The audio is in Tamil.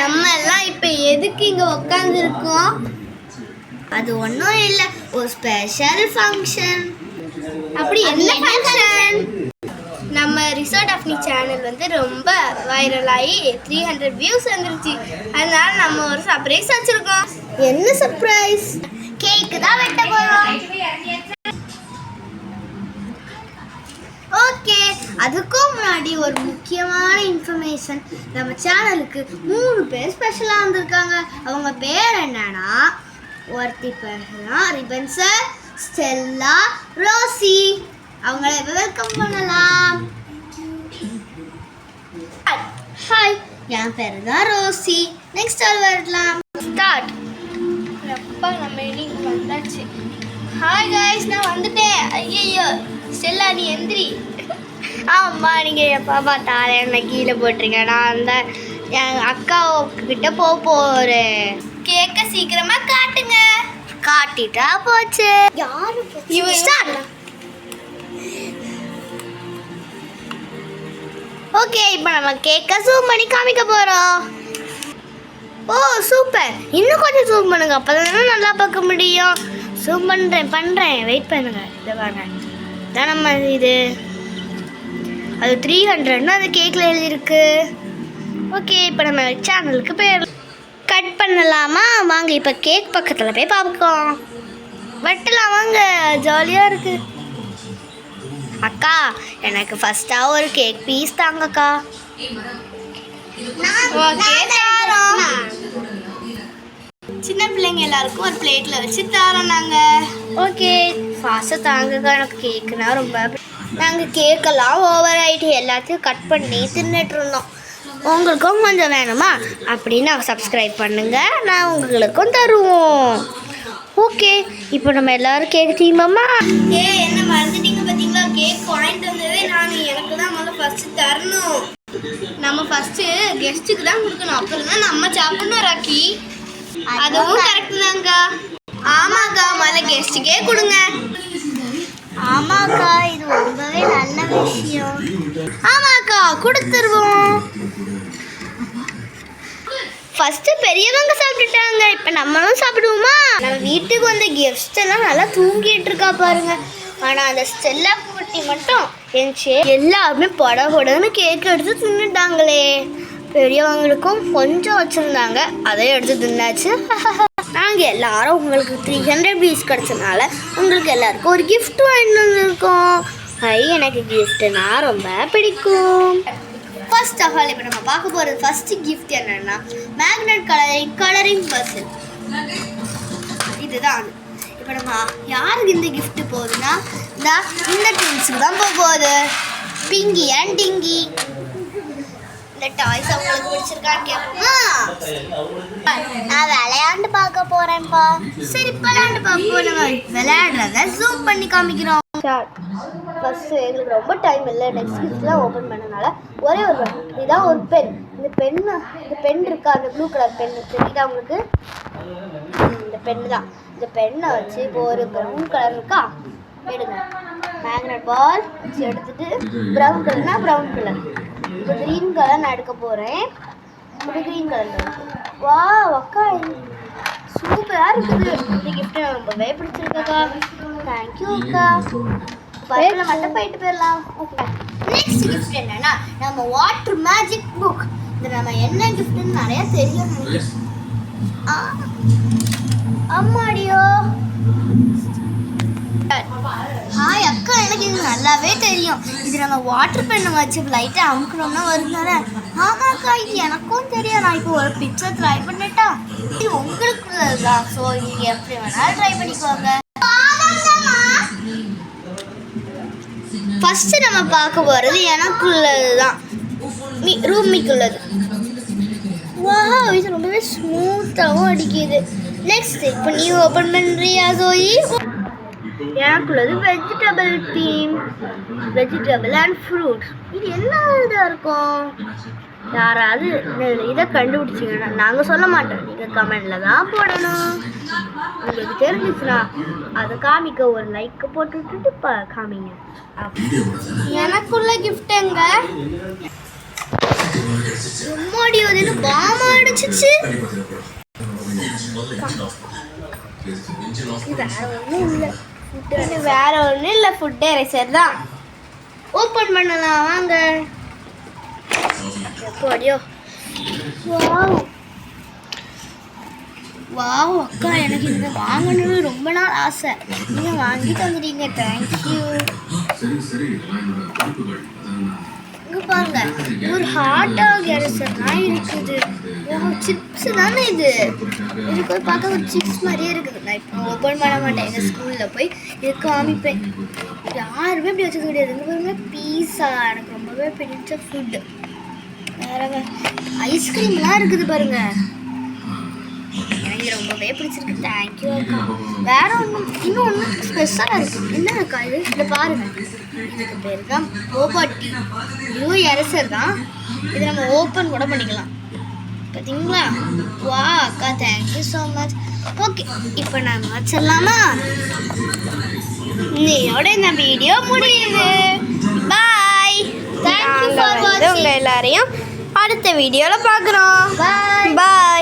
நம்ம எல்லாம் இப்போ எதுக்கு இங்கே உட்காந்துருக்கோம்? அது ஒன்றும் இல்லை, ஒரு ஸ்பெஷல் ஃபங்க்ஷன். அப்படி என்ன ஃபங்க்ஷன்? நம்ம ரிசார்ட் ஆஃப் மீ சேனல் வந்து ரொம்ப வைரலாகி 300 வியூஸ் வந்துருச்சு. அதனால நம்ம ஒரு சர்ப்ரைஸ் வச்சுருக்கோம். என்ன சர்ப்ரைஸ்? கேக்கு தான் வெட்ட போகிறோம். ஓகே, அதுக்கும் முன்னாடி ஒரு முக்கியமான இன்ஃபர்மேஷன். நம்ம சேனலுக்கு 3 பேர் ஸ்பெஷலாக வந்திருக்காங்க. அவங்க பேர் என்னன்னா, ஒருத்தி பேர் ரிபன் சார், ஸ்டெல்லா, ரோசி. அவங்கள வெல்கம் பண்ணலாம். ஹாய், என் பேர் தான் ரோசி. நெக்ஸ்ட் ஆள் வரலாம். ஸ்டார்ட். அப்பா நம்ம இன்னைக்கு வந்தாச்சு. ஹாய் கைஸ், நான் வந்துட்டேன். ஐயோ ஸ்டெல்லா, நீ எந்திரி. ஆமா, நீங்கள் எப்போ பார்த்தாலும் என்னை கீழே போட்டுருங்க. நான் அந்த என் அக்காவுக்கிட்ட போகிறேன். கேட்க சீக்கிரமா காட்டுங்க. காட்டிட்டா போச்சு. யாரு ஓகே, இப்போ நம்ம கேக்க ஜூம் பண்ணி காமிக்க போகிறோம். ஓ சூப்பர், இன்னும் கொஞ்சம் ஜூம் பண்ணுங்க, அப்போ தானே நல்லா பார்க்க முடியும். ஜூம் பண்ணுறேன் வெயிட் பண்ணுங்க. இதை வாங்க, தான் நம்ம இது அது 300ன்னு அந்த கேக்கில் எழுதியிருக்கு. ஓகே, இப்போ நம்ம சேனலுக்கு பேர் கட் பண்ணலாமா? வாங்க இப்போ கேக் பக்கத்தில் போய் பார்ப்போம். வெட்டலாம் வாங்க, ஜாலியாக இருக்குது. அக்கா, எனக்கு ஃபஸ்ட்டாக ஒரு கேக் பீஸ் தாங்கக்கா. ஓகே, சின்ன பிள்ளைங்க எல்லாருக்கும் ஒரு பிளேட்டில் வச்சு தரோம் நாங்கள். ஓகே, ஃபாஸ்ட்டாக தாங்கக்கா, எனக்கு கேக்குனா ரொம்ப. நாங்கள் கேக்கெல்லாம் ஓவர் ஆகிட்டு எல்லாத்தையும் கட் பண்ணி தின்னுட்டு இருந்தோம். உங்களுக்கும் கொஞ்சம் வேணுமா? அப்படின்னு சப்ஸ்கிரைப் பண்ணுங்கள், நான் உங்களுக்கும் தருவோம். ஓகே, இப்போ நம்ம எல்லோரும் கேக் தீமாம்மா. என்ன மறந்துட்டீங்க பார்த்தீங்களா? கேக் வாங்கிட்டு வந்ததே நான். எனக்கு தான் முதல்ல ஃபஸ்ட்டு தரணும். நம்ம ஃபஸ்ட்டு கெஸ்ட்டுக்கு தான் கொடுக்கணும், அப்புறம் தான் நம்ம சாப்பிடணும். ராக்கி, அதுவும் கரெக்டு தாங்க்கா. ஆமாக்கா, முதல்ல கெஸ்ட்டுக்கே கொடுங்க. ஆமாக்கா, இது ரொம்பவே நல்ல விஷயம். ஆமாக்கா, கொடுத்துருவோம். ஃபஸ்ட்டு பெரியவங்க சாப்பிட்டுட்டாங்க, இப்போ நம்மளும் சாப்பிடுவோமா? நம்ம வீட்டுக்கு வந்த கெஸ்ட் எல்லாம் நல்லா தூங்கிட்டு இருக்கா பாருங்க. ஆனால் அந்த ஸ்டெல்லா குட்டி மட்டும் என்ச்சு எல்லாருமே படன்னு கேக் எடுத்து தின்னுட்டாங்களே. பெரியவங்களுக்கும் கொஞ்சம் வச்சுருந்தாங்க, அதை எடுத்து தின்னாச்சு. நாங்கள் எல்லாரும் உங்களுக்கு 300 பீஸ் கிடச்சனால உங்களுக்கு எல்லாருக்கும் ஒரு கிஃப்ட் வாங்கிட்டு வந்திருக்கோம். எனக்கு கிஃப்ட்னா ரொம்ப பிடிக்கும். ஃபர்ஸ்ட் ஆஃப் ஆல் இப்போ நம்ம பார்க்க போகிறது ஃபஸ்ட்டு கிஃப்ட் என்னென்னா, மேக்னெட் கலரிங் பர்சன். இதுதான் அது. இப்போ நம்ம யாருக்கு இந்த கிஃப்ட்டு போகுதுன்னா, இந்த ட்வின்ஸுக்கு தான் போகுது. பிங்கி அண்ட் டிங்கி. இந்த டாய்ஸ் அவங்களுக்கு பிடிச்சிருக்கான்னு கேட்போமா? நான் விளையாண்டு பார்க்க போகிறேன்ப்பா. சரி, விளையாண்டு பார்ப்போம். நம்ம விளையாடுறத ஜூம் பண்ணி காமிக்கிறோம். ஃபஸ்ட்டு எங்களுக்கு ரொம்ப டைம் இல்லை, நெக்ஸ்ட் கிஃப்ட்லாம் ஓப்பன் பண்ணனால ஒரே ஒரு இதுதான் ஒரு பென். இந்த பென் இருக்கா, அந்த ப்ளூ கலர் பென்னு தெரியுதா உங்களுக்கு? இந்த பென்னு தான். இந்த பெண்ணை வச்சு இப்போ ஒரு ப்ரௌன் கலர் இருக்கா, எடுங்க. மேக்னெட் பால் வச்சு எடுத்துட்டு ப்ரௌன் கலர்னா ப்ரௌன் கலர், இப்போ க்ரீன் கலர் நான் எடுக்க போகிறேன். இப்போ க்ரீன் கலர். வா அக்கா, சூப்பராக இருக்குது. இந்த கிஃப்ட்டு ரொம்பவே பிடிச்சிருக்கக்கா. தேங்க்யூ அக்கா. பைக்கில் மட்டும் போயிட்டு போயிடலாம். ஓகே, நெக்ஸ்ட் கிஃப்ட் என்னன்னா, நம்ம வாட்டர் மேஜிக் புக். இது நம்ம என்ன கிஃப்ட்னு நிறையா தெரியும் நினைக்கிறேன். அம்மாடியோ, ஹாய் அக்கா, எனக்கு இது நல்லாவே தெரியும். இது நம்ம வாட்டர் பெண்ணை வச்சு லைட்டாக அமுக்கணும்னா வருதுனால. ஆமாக்கா, இது எனக்கும் தெரியும். நான் இப்போ ஒரு பிக்சர் ட்ரை பண்ணிட்டா, இது உங்களுக்குள்ளதுதான். ஸோ நீங்கள் எப்படி வேணாலும் ட்ரை பண்ணிக்கோங்க. ஃபஸ்ட்டு நம்ம பார்க்க போகிறது எனக்குள்ளது தான், ரூமிக்குள்ளது. வா, இது ரொம்பவே ஸ்மூத்தாகவும் அடிக்குது. நெக்ஸ்ட் இப்போ நீ ஓப்பன் பண்ணுறியா ஜோயி? எனக்குள்ளது vegetable theme, vegetable and fruits. இது என்ன இதாக இருக்கும்? யாராவது இதை கண்டுபிடிச்சிங்கன்னா நாங்கள் சொல்ல மாட்டோம், நீங்கள் கமெண்டில் தான் போடணும். உங்களுக்கு தெரிஞ்சிச்சுன்னா அதை காமிக்க ஒரு லைக்கை போட்டு விட்டுட்டு காமிங்க. எனக்குள்ள கிஃப்ட் எங்க? உம்மாடி, அது என்ன பாமாடு ஆரம்பிச்சிச்சு. வேற ஒன்றும் இல்லை, ஃபுட் எரேசர் தான். ஓப்பன் பண்ணலாம் வாங்க. எப்படியோ வாவ் வாவ் அக்கா, எனக்கு இதை வாங்கணும்னு ரொம்ப நாள் ஆசை. நீங்கள் வாங்கி தந்துட்டீங்க, தேங்க்யூ. இங்கே பாருங்க, ஒரு ஹாட் டாக் எரேசர்லாம் இருக்குது. சிப்ஸ் தானே இது. இது போய் பார்க்க ஒரு சிப்ஸ் மாதிரியே இருக்குது. நான் இப்போ ஓப்பன் பண்ண மாட்டேன், எங்கள் ஸ்கூலில் போய் இது காமிப்பேன். யாருமே இப்படி வச்சது கிடையாது. இங்கே பாருங்க, பீஸா எனக்கு ரொம்பவே பிடிச்ச ஃபுட்டு. வேற ஐஸ்கிரீம்லாம் இருக்குது பாருங்க, எனக்கு ரொம்பவே பிடிச்சிருக்கு. தேங்க்யூ அக்கா. வேற ஒன்று, இன்னும் ஒன்று ஸ்பெஷலாக இருக்குது. என்ன அக்கா இது? இதை பாருங்க, இதுக்கு பேர் தான் போபாட்டி. இதுவும் எரேசர் தான். இது நம்ம ஓப்பன் கூட பண்ணிக்கலாம், பார்த்தீங்களா? வா அக்கா, தேங்க்யூ ஸோ மச். ஓகே, இப்போ நான் வச்சிடலாமா? நீயோட இந்த வீடியோ முடியுது. பாய். தேங்க்யூ ஃபார் வாட்சிங். உங்கள் எல்லாரையும் அடுத்த வீடியோவில் பார்க்குறோம். பாய் பாய்.